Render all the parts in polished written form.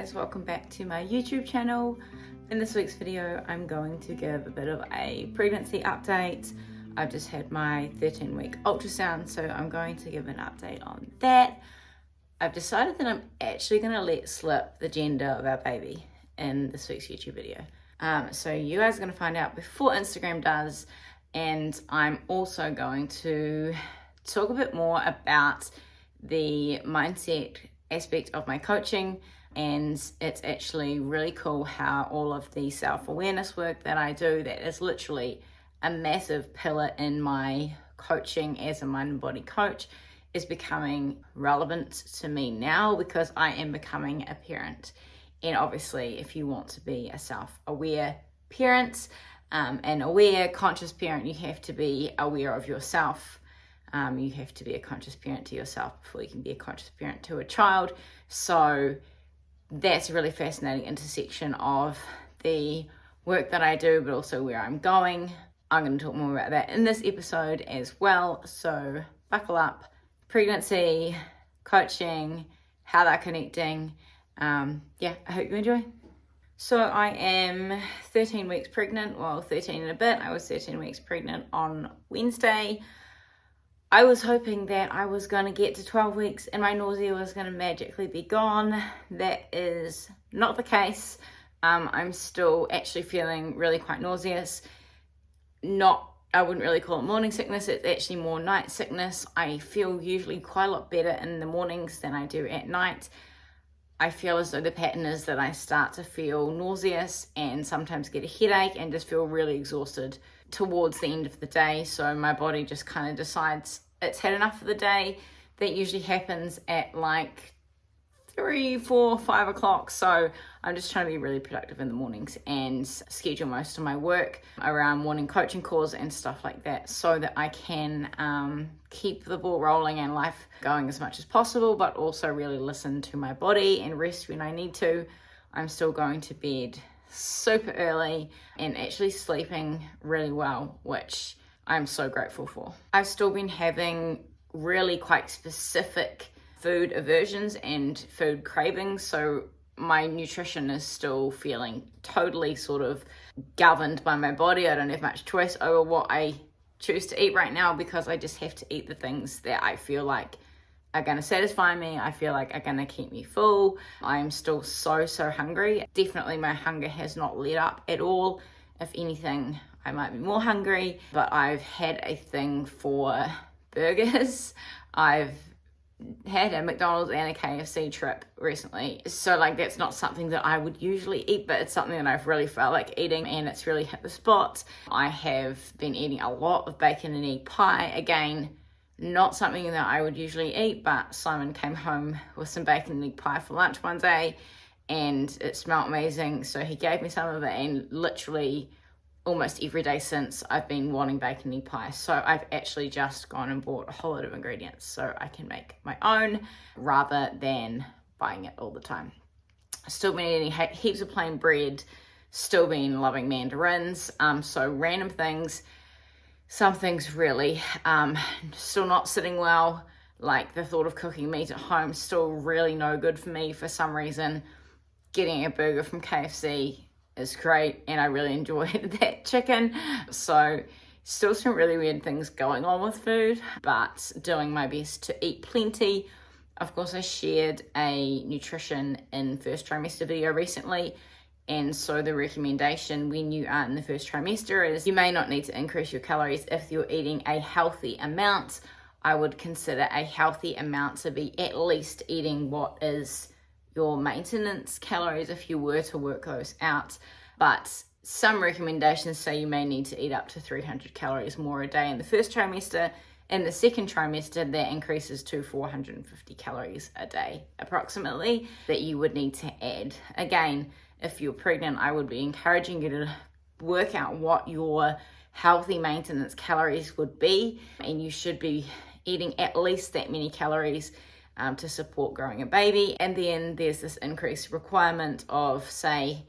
guys, welcome back to my YouTube channel. In this week's video I'm going to give a bit of a pregnancy update. I've just had my 13-week ultrasound, so I'm going to give an update on that. I've decided that I'm actually going to let slip the gender of our baby in this week's YouTube video. So you guys are going to find out before Instagram does, and I'm also going to talk a bit more about the mindset aspect of my coaching. And it's actually really cool how all of the self-awareness work that I do, that is literally a massive pillar in my coaching as a mind and body coach, is becoming relevant to me now because I am becoming a parent. And obviously if you want to be a self-aware parent, an aware, conscious parent, you have to be aware of yourself. You have to be a conscious parent to yourself before you can be a conscious parent to a child. So that's a really fascinating intersection of the work that I do, but also where I'm going. I'm going to talk more about that in this episode as well. So buckle up. Pregnancy, coaching, how they're connecting. I hope you enjoy. So I am 13 weeks pregnant, well 13 and a bit. I was 13 weeks pregnant on Wednesday. I was hoping that I was going to get to 12 weeks and my nausea was going to magically be gone. That is not the case. I'm still actually feeling really quite nauseous. I wouldn't really call it morning sickness, it's actually more night sickness. I feel usually quite a lot better in the mornings than I do at night. I feel as though the pattern is that I start to feel nauseous and sometimes get a headache and just feel really exhausted towards the end of the day. So my body just kind of decides it's had enough for the day. That usually happens at like 3, 4, 5 o'clock. So I'm just trying to be really productive in the mornings and schedule most of my work around morning coaching calls and stuff like that so that I can keep the ball rolling and life going as much as possible, but also really listen to my body and rest when I need to. I'm still going to bed super early and actually sleeping really well, which I'm so grateful for. I've still been having really quite specific food aversions and food cravings, so my nutrition is still feeling totally sort of governed by my body. I don't have much choice over what I choose to eat right now because I just have to eat the things that I feel like are going to satisfy me, I feel like are going to keep me full. I'm still so hungry. Definitely my hunger has not let up at all. If anything, I might be more hungry, but I've had a thing for burgers. I've had a McDonald's and a KFC trip recently. So like that's not something that I would usually eat, but it's something that I've really felt like eating and it's really hit the spot. I have been eating a lot of bacon and egg pie. Again, not something that I would usually eat, but Simon came home with some bacon and egg pie for lunch one day and it smelled amazing. So he gave me some of it, and literally almost every day since I've been wanting bacon and egg pie. So I've actually just gone and bought a whole lot of ingredients so I can make my own rather than buying it all the time. Still been eating heaps of plain bread, still been loving mandarins, so random things. Some things really still not sitting well, like the thought of cooking meat at home, still really no good for me for some reason. Getting a burger from KFC is great and I really enjoyed that chicken. So still some really weird things going on with food, but doing my best to eat plenty. Of course, I shared a nutrition in first trimester video recently. And so the recommendation when you are in the first trimester is you may not need to increase your calories if you're eating a healthy amount. I would consider a healthy amount to be at least eating what is your maintenance calories if you were to work those out. But some recommendations say you may need to eat up to 300 calories more a day in the first trimester. In the second trimester, that increases to 450 calories a day approximately that you would need to add. Again, if you're pregnant, I would be encouraging you to work out what your healthy maintenance calories would be, and you should be eating at least that many calories to support growing a baby. And then there's this increased requirement of, say,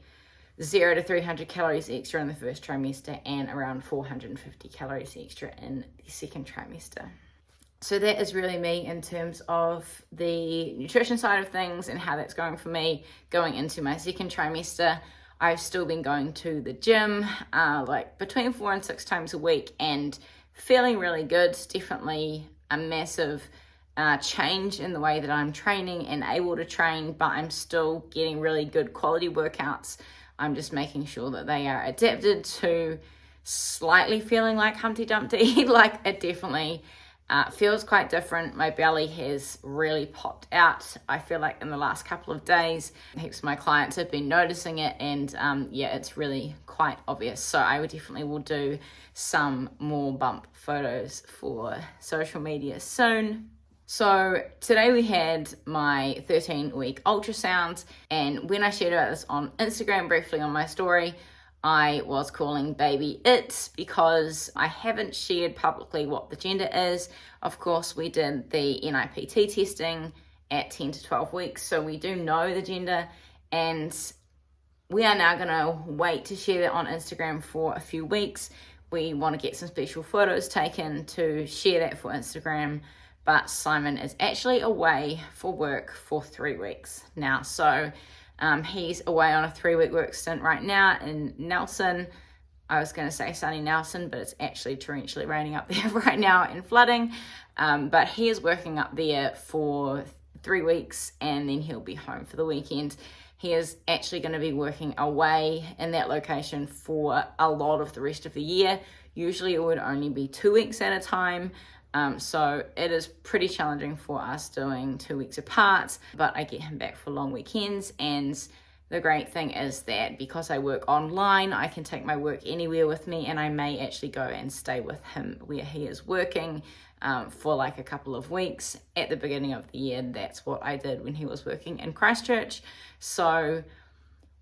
0 to 300 calories extra in the first trimester and around 450 calories extra in the second trimester. So that is really me in terms of the nutrition side of things and how that's going for me going into my second trimester. I've still been going to the gym like between 4 and 6 times a week and feeling really good. Definitely a massive change in the way that I'm training and able to train, but I'm still getting really good quality workouts. I'm just making sure that they are adapted to slightly feeling like Humpty Dumpty. Like it definitely feels quite different. My belly has really popped out. I feel like in the last couple of days, heaps of my clients have been noticing it, and yeah, it's really quite obvious. So I would definitely will do some more bump photos for social media soon. So today we had my 13-week ultrasound, and when I shared about this on Instagram briefly on my story, I was calling baby it because I haven't shared publicly what the gender is. Of course, we did the NIPT testing at 10 to 12 weeks, so we do know the gender, and we are now going to wait to share that on Instagram for a few weeks. We want to get some special photos taken to share that for Instagram, but Simon is actually away for work for 3 weeks now, so he's away on a 3-week work stint right now in Nelson. I was going to say sunny Nelson, but it's actually torrentially raining up there right now and flooding. But he is working up there for 3 weeks, and then he'll be home for the weekend. He is actually going to be working away in that location for a lot of the rest of the year. Usually it would only be 2 weeks at a time. So it is pretty challenging for us doing 2 weeks apart, but I get him back for long weekends. And the great thing is that because I work online, I can take my work anywhere with me, and I may actually go and stay with him where he is working for like a couple of weeks at the beginning of the year. That's what I did when he was working in Christchurch. So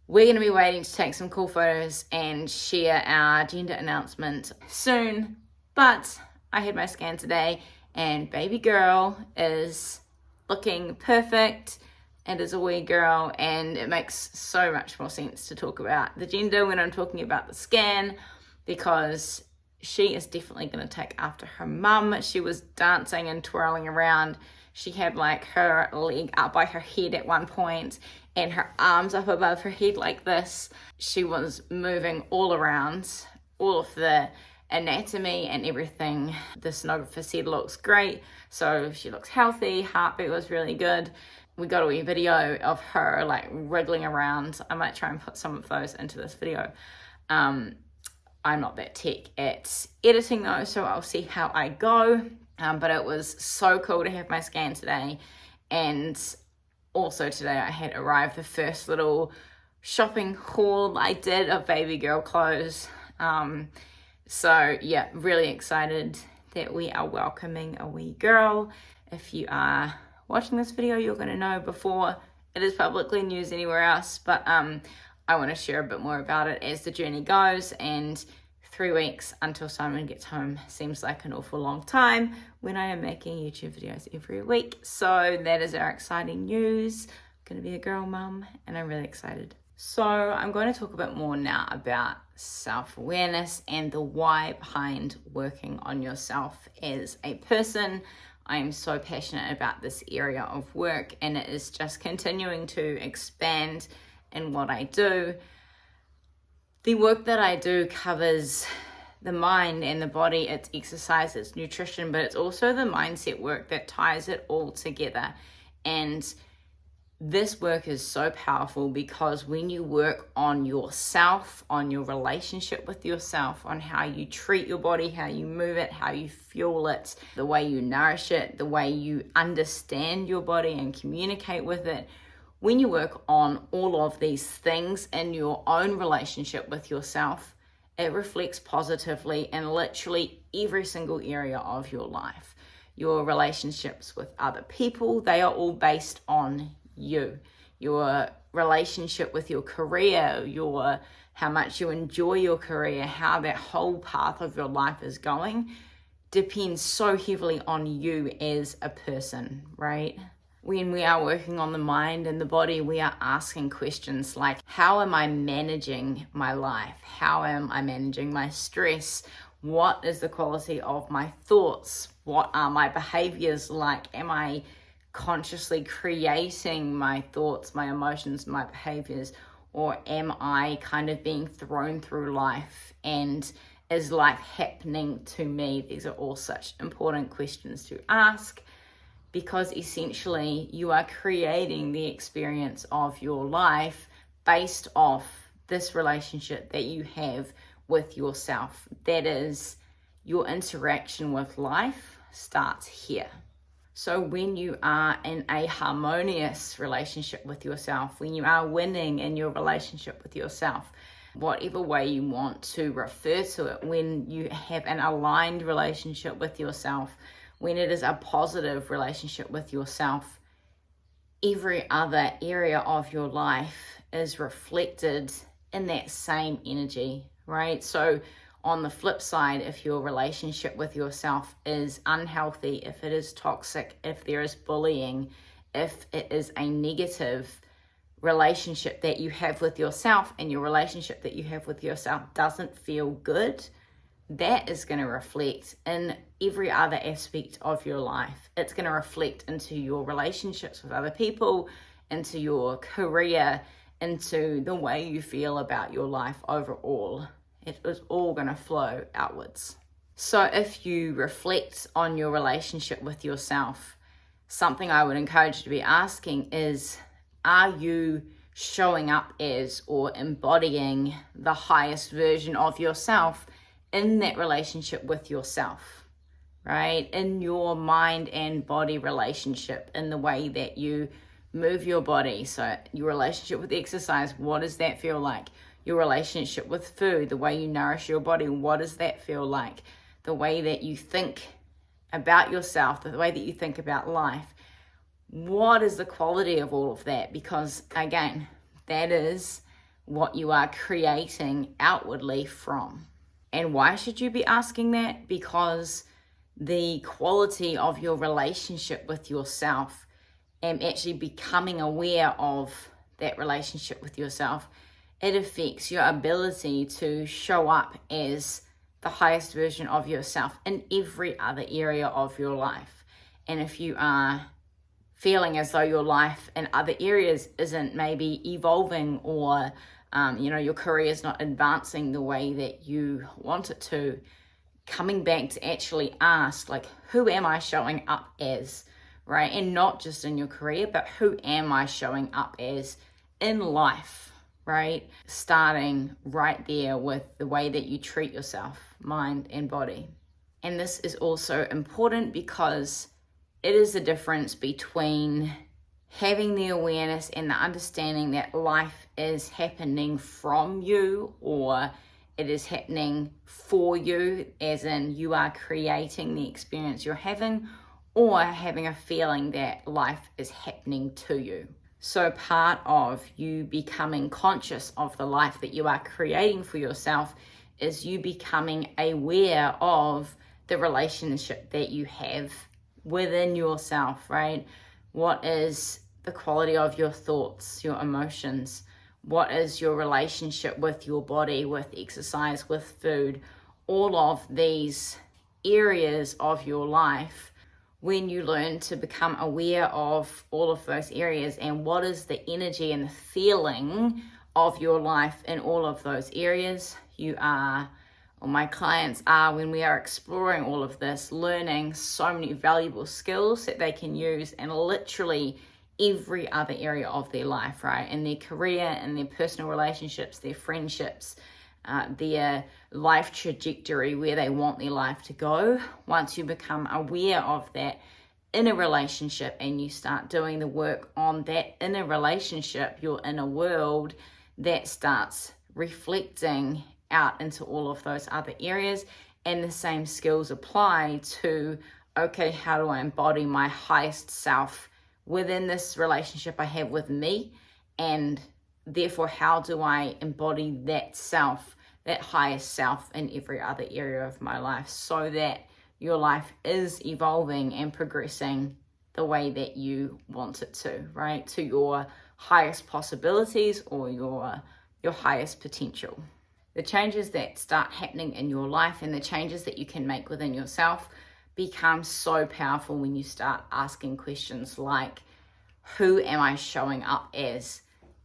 we're going to be waiting to take some cool photos and share our gender announcement soon, but I had my scan today, and baby girl is looking perfect and is a wee girl, and it makes so much more sense to talk about the gender when I'm talking about the scan, because she is definitely going to take after her mum. She was dancing and twirling around. She had like her leg up by her head at one point and her arms up above her head like this. She was moving all around. All of the anatomy and everything, the sonographer said looks great, so she looks healthy. Heartbeat was really good. We got a wee video of her like wriggling around. I might try and put some of those into this video. I'm not that tech at editing though, so I'll see how I go, but it was so cool to have my scan today. And also today I had arrived the first little shopping haul I did of baby girl clothes. So yeah, really excited that we are welcoming a wee girl. If you are watching this video, you're going to know before it is publicly news anywhere else, but I want to share a bit more about it as the journey goes. And 3 weeks until Simon gets home seems like an awful long time when I am making YouTube videos every week. So that is our exciting news. I'm going to be a girl mum, and I'm really excited. So I'm going to talk a bit more now about self-awareness and the why behind working on yourself as a person. I'm so passionate about this area of work, and it is just continuing to expand in what I do. The work that I do covers the mind and the body. It's exercise, it's nutrition, but it's also the mindset work that ties it all together. And this work is so powerful because when you work on yourself, on your relationship with yourself, on how you treat your body, how you move it, how you fuel it, the way you nourish it, the way you understand your body and communicate with it, when you work on all of these things in your own relationship with yourself, it reflects positively in literally every single area of your life. Your relationships with other people, they are all based on you. Your relationship with your career, how much you enjoy your career, how that whole path of your life is going, depends so heavily on you as a person, right? When we are working on the mind and the body, we are asking questions like, how am I managing my life? How am I managing my stress? What is the quality of my thoughts? What are my behaviors like? Am I consciously creating my thoughts, my emotions, my behaviors? Or am I kind of being thrown through life, and is life happening to me? These are all such important questions to ask, because essentially you are creating the experience of your life based off this relationship that you have with yourself. That is, your interaction with life starts here. So when you are in a harmonious relationship with yourself, when you are winning in your relationship with yourself, whatever way you want to refer to it, when you have an aligned relationship with yourself, when it is a positive relationship with yourself, every other area of your life is reflected in that same energy, right? So on the flip side, if your relationship with yourself is unhealthy, if it is toxic, if there is bullying, if it is a negative relationship that you have with yourself, and your relationship that you have with yourself doesn't feel good, that is going to reflect in every other aspect of your life. It's going to reflect into your relationships with other people, into your career, into the way you feel about your life overall. It is all going to flow outwards. So if you reflect on your relationship with yourself, something I would encourage you to be asking is, are you showing up as or embodying the highest version of yourself in that relationship with yourself, right? In your mind and body relationship, in the way that you move your body. So your relationship with exercise, what does that feel like? Your relationship with food, the way you nourish your body, what does that feel like? The way that you think about yourself, the way that you think about life. What is the quality of all of that? Because again, that is what you are creating outwardly from. And why should you be asking that? Because the quality of your relationship with yourself, and actually becoming aware of that relationship with yourself, it affects your ability to show up as the highest version of yourself in every other area of your life. And if you are feeling as though your life in other areas isn't maybe evolving, or your career is not advancing the way that you want it to, coming back to actually ask, like, who am I showing up as, right? And not just in your career, but who am I showing up as in life, right? Starting right there with the way that you treat yourself, mind and body. And this is also important because it is the difference between having the awareness and the understanding that life is happening from you, or it is happening for you, as in you are creating the experience you're having, or having a feeling that life is happening to you. So part of you becoming conscious of the life that you are creating for yourself is you becoming aware of the relationship that you have within yourself, right? What is the quality of your thoughts, your emotions? What is your relationship with your body, with exercise, with food? All of these areas of your life, when you learn to become aware of all of those areas and what is the energy and the feeling of your life in all of those areas, you are, or my clients are, when we are exploring all of this, learning so many valuable skills that they can use in literally every other area of their life, right? In their career, in their personal relationships, their friendships, their life trajectory, where they want their life to go. Once you become aware of that inner relationship and you start doing the work on that inner relationship, your inner world, that starts reflecting out into all of those other areas. And the same skills apply to, okay, how do I embody my highest self within this relationship I have with me? And therefore, how do I embody that self, that highest self, in every other area of my life, so that your life is evolving and progressing the way that you want it to, right? To your highest possibilities, or your highest potential. The changes that start happening in your life and the changes that you can make within yourself becomes so powerful when you start asking questions like, who am I showing up as?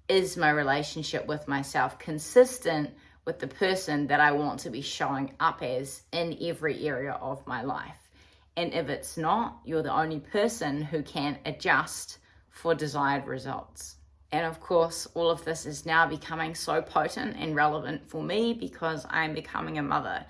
Is my relationship with myself consistent with the person that I want to be showing up as in every area of my life? And if it's not, you're the only person who can adjust for desired results. And of course, all of this is now becoming so potent and relevant for me because I'm becoming a mother.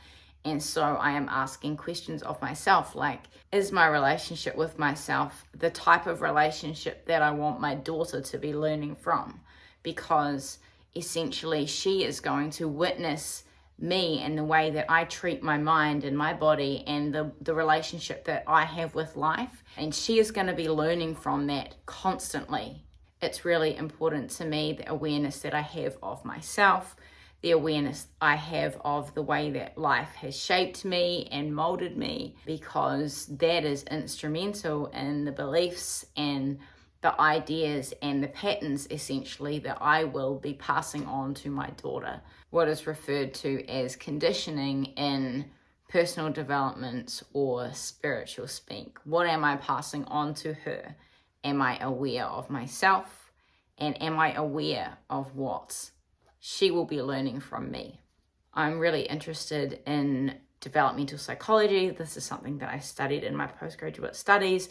And so I am asking questions of myself like, is my relationship with myself the type of relationship that I want my daughter to be learning from? Because essentially she is going to witness me and the way that I treat my mind and my body and the relationship that I have with life. And she is going to be learning from that constantly. It's really important to me, the awareness that I have of myself, the awareness I have of the way that life has shaped me and molded me, because that is instrumental in the beliefs and the ideas and the patterns essentially that I will be passing on to my daughter. What is referred to as conditioning in personal development or spiritual speak. What am I passing on to her? Am I aware of myself? And am I aware of what she will be learning from me? I'm really interested in developmental psychology. This is something that I studied in my postgraduate studies,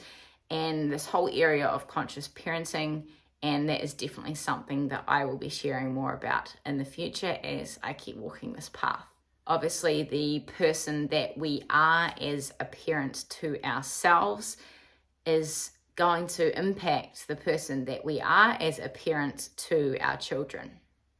and this whole area of conscious parenting, and that is definitely something that I will be sharing more about in the future as I keep walking this path. Obviously, the person that we are as a parent to ourselves is going to impact the person that we are as a parent to our children.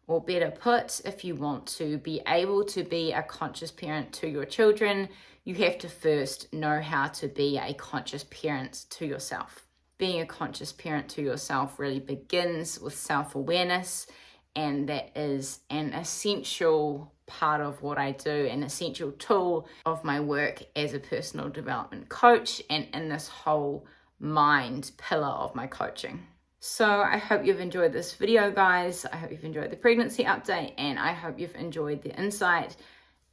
Or better put, if you want to be able to be a conscious parent to your children, you have to first know how to be a conscious parent to yourself. Being a conscious parent to yourself really begins with self-awareness, and that is an essential part of what I do, an essential tool of my work as a personal development coach and in this whole mind pillar of my coaching. So I hope you've enjoyed this video, guys. I hope you've enjoyed the pregnancy update, and I hope you've enjoyed the insight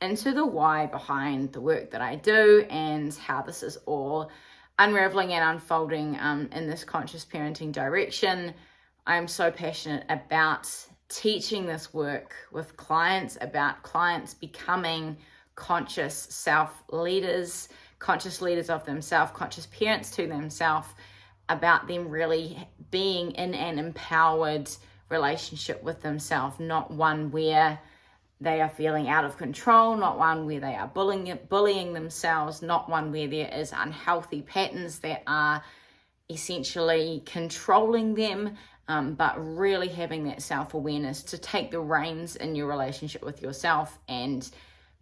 into the why behind the work that I do and how this is all unraveling and unfolding in this conscious parenting direction. I'm so passionate about teaching this work with clients, about clients becoming conscious self-leaders, conscious leaders of themselves, conscious parents to themselves, about them really being in an empowered relationship with themselves, not one where they are feeling out of control, not one where they are bullying themselves, not one where there is unhealthy patterns that are essentially controlling them, but really having that self-awareness to take the reins in your relationship with yourself and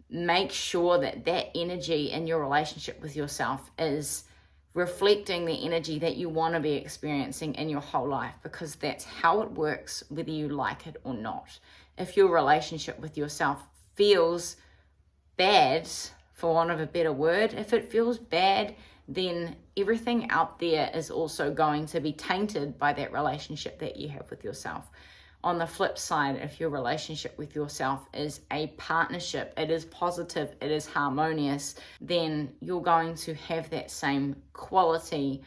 make sure that that energy in your relationship with yourself is reflecting the energy that you want to be experiencing in your whole life, because that's how it works, whether you like it or not. If your relationship with yourself feels bad, for want of a better word, if it feels bad, then everything out there is also going to be tainted by that relationship that you have with yourself. On the flip side, if your relationship with yourself is a partnership, it is positive, it is harmonious, then you're going to have that same quality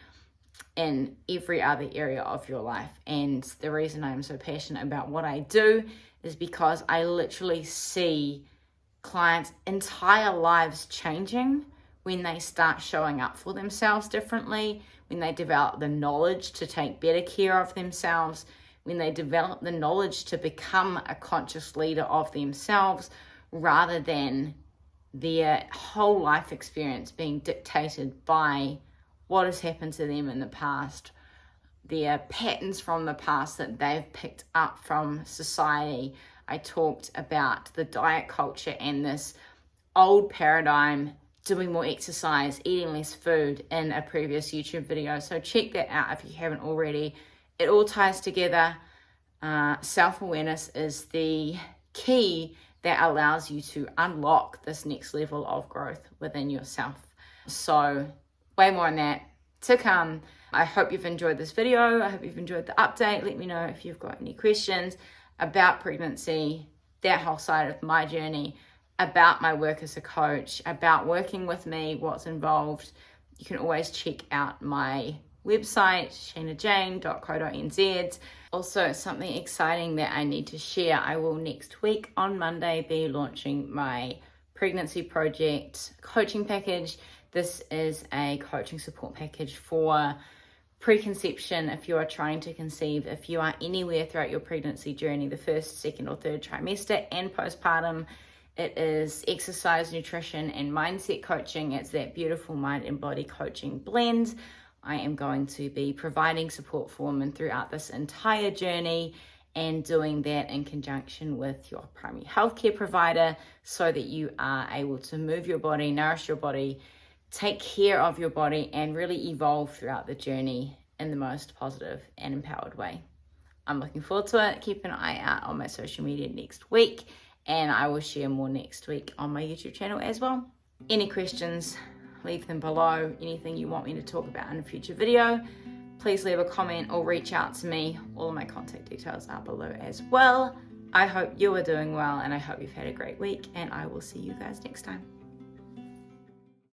in every other area of your life. And the reason I'm so passionate about what I do is because I literally see clients' entire lives changing when they start showing up for themselves differently, when they develop the knowledge to take better care of themselves, when they develop the knowledge to become a conscious leader of themselves, rather than their whole life experience being dictated by what has happened to them in the past, their patterns from the past that they've picked up from society. I talked about the diet culture and this old paradigm, doing more exercise, eating less food, in a previous YouTube video. So check that out if you haven't already. It all ties together. Self-awareness is the key that allows you to unlock this next level of growth within yourself. So way more on that to come. I hope you've enjoyed this video. I hope you've enjoyed the update. Let me know if you've got any questions about pregnancy, that whole side of my journey, about my work as a coach, about working with me, what's involved, You can always check out my website, shanajane.co.nz. Also, something exciting that I need to share. I will next week on Monday be launching my pregnancy project coaching package. This is a coaching support package for preconception, if you are trying to conceive, if you are anywhere throughout your pregnancy journey, the first, second, or third trimester, and postpartum. It is exercise, nutrition, and mindset coaching. It's that beautiful mind and body coaching blend. I am going to be providing support for women throughout this entire journey and doing that in conjunction with your primary healthcare provider so that you are able to move your body, nourish your body, take care of your body, and really evolve throughout the journey in the most positive and empowered way. I'm looking forward to it. Keep an eye out on my social media next week, and I will share more next week on my YouTube channel as well. Any questions, leave them below. Anything you want me to talk about in a future video, please leave a comment or reach out to me. All of my contact details are below as well. I hope you are doing well, and I hope you've had a great week, and I will see you guys next time.